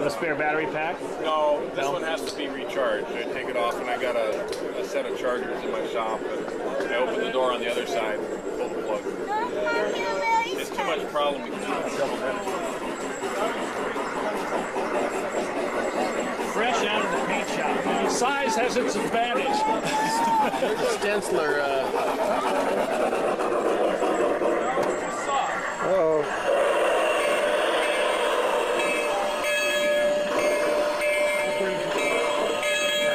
have a spare battery pack? No, this one has to be recharged. I take it off and I got a set of chargers in my shop. And I open the door on the other side and pull the plug. It's too much problem. Fresh out of the paint shop. Size has its advantage. Stenciler. Uh-oh.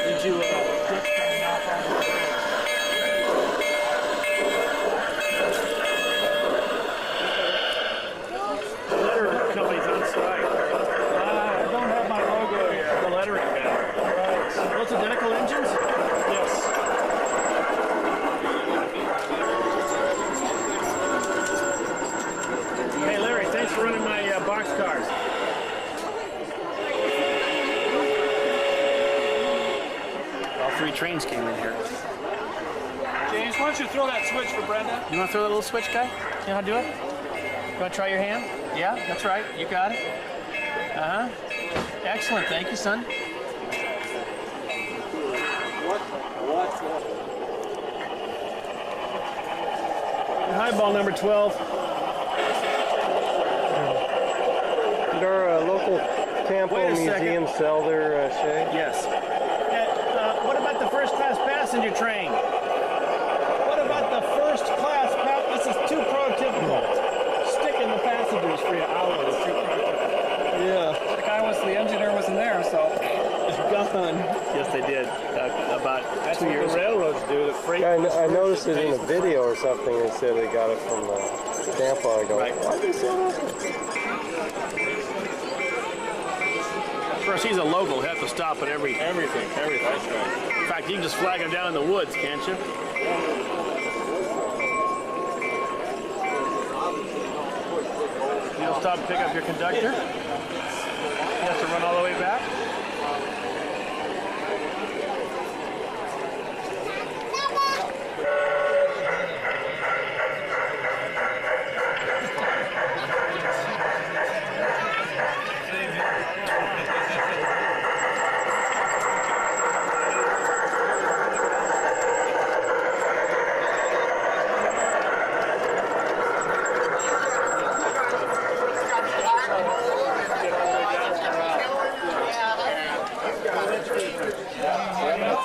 Did you get turning off on the liquor company's on strike. I don't have my logo here. The lettering down. Right. Those identical engines? Yes. Hey Larry, thanks for running my box cars. All three trains came in here. James, why don't you throw that switch for Brenda? You want to throw that little switch, guy? You know how to do it? You want to try your hand? Yeah, that's right. You got it. Uh-huh. Excellent. Thank you, son. Highball number 12. Did our local Tampa museum sell their shade? Yes. What about the first class passenger train? What about the first class This is too prototypical. Sticking the passengers for your hours. Yeah. The guy the engineer wasn't there, so. Gone. Yes, they did. About 2 years. The railroads do. The freight. I noticed it in a video or something. They said they got it from Tampa. I go, why they sell that? Of course, he's a local. He'll have to stop at everything. That's right. In fact, you can just flag him down in the woods, can't you? You'll stop and pick up your conductor. He has to run all the way back.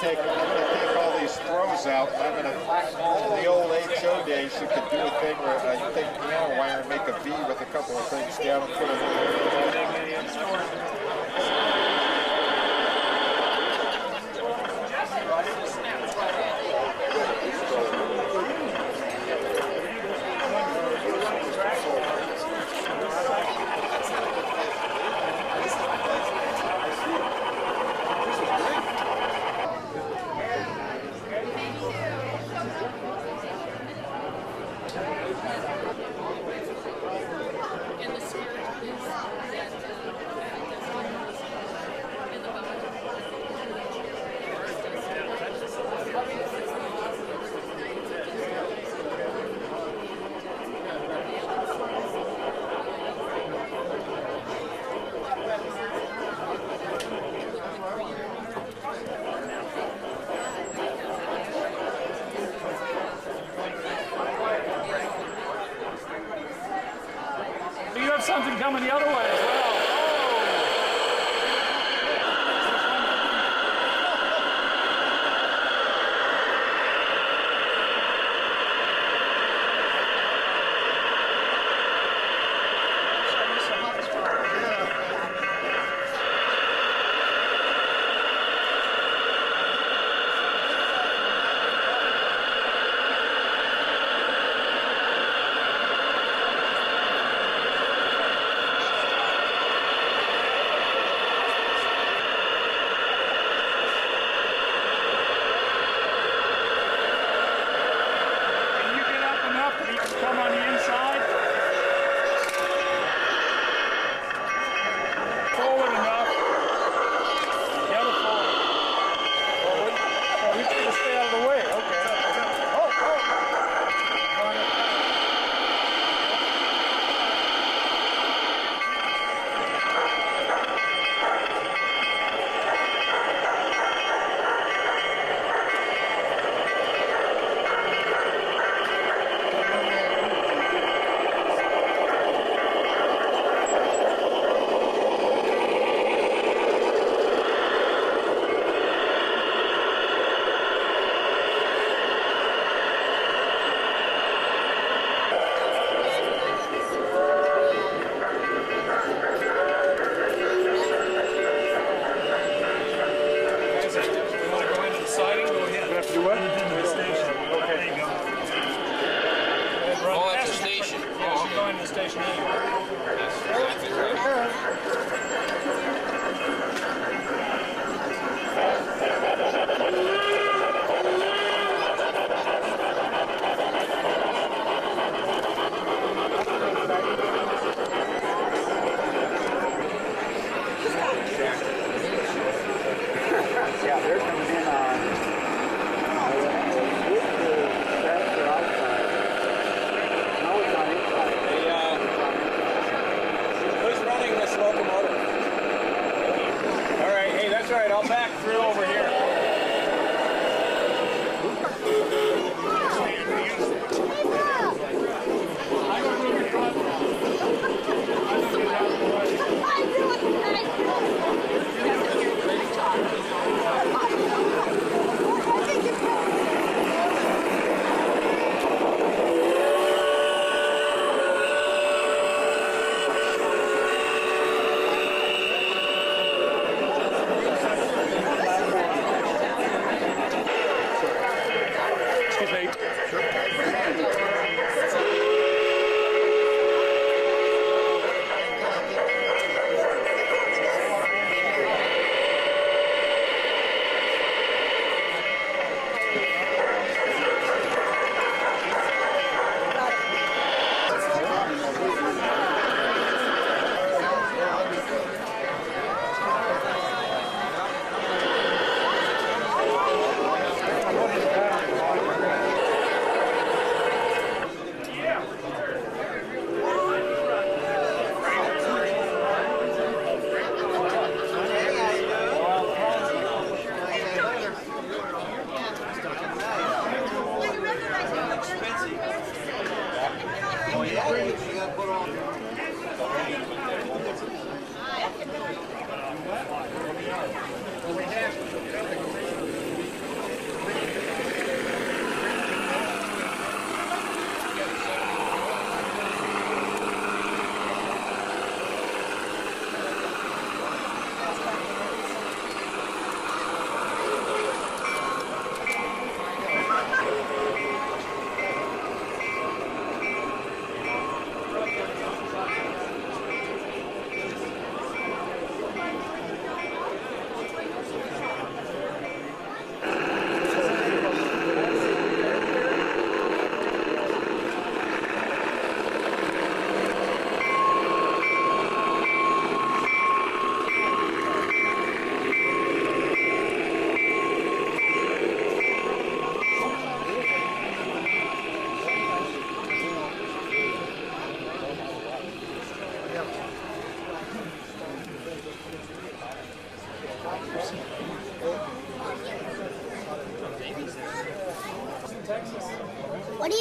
Take all these throws out. I'm going to, in the old HO days, you could do a thing where you take a piano wire and make a V with a couple of things down and put it You have something coming the other way as well.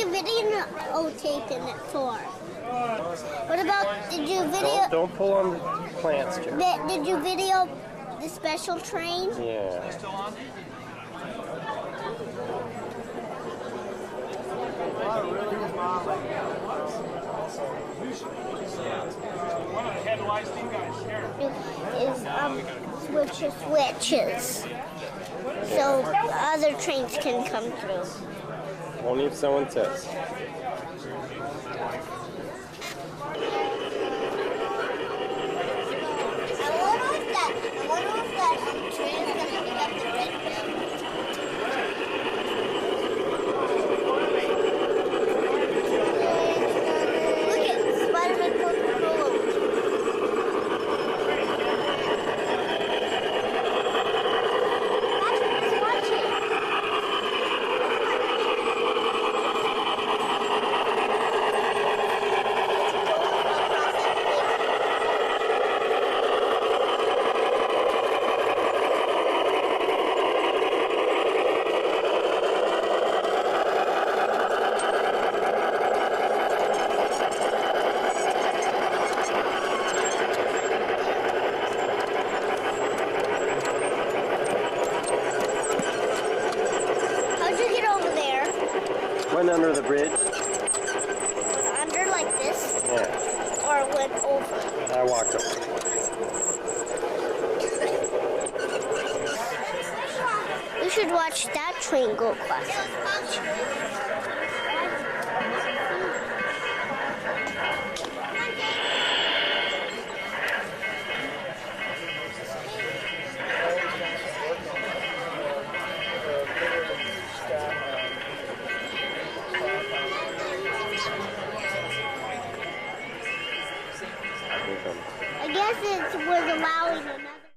you videotaping it for? What about, did you video, Don't pull on the plants, Joe. did you video the special train? Yeah. One of the headlights, you guys here. Is switches. So other trains can come through. Only if someone says. I wonder if that train is going to pick up the red bill. Look at Spider-Man Coca-Cola. Watch it. How'd you get over there? Went under the bridge. Under like this? Yeah. Or went over? I walked up. We should watch that train go across. I guess it was allowing another.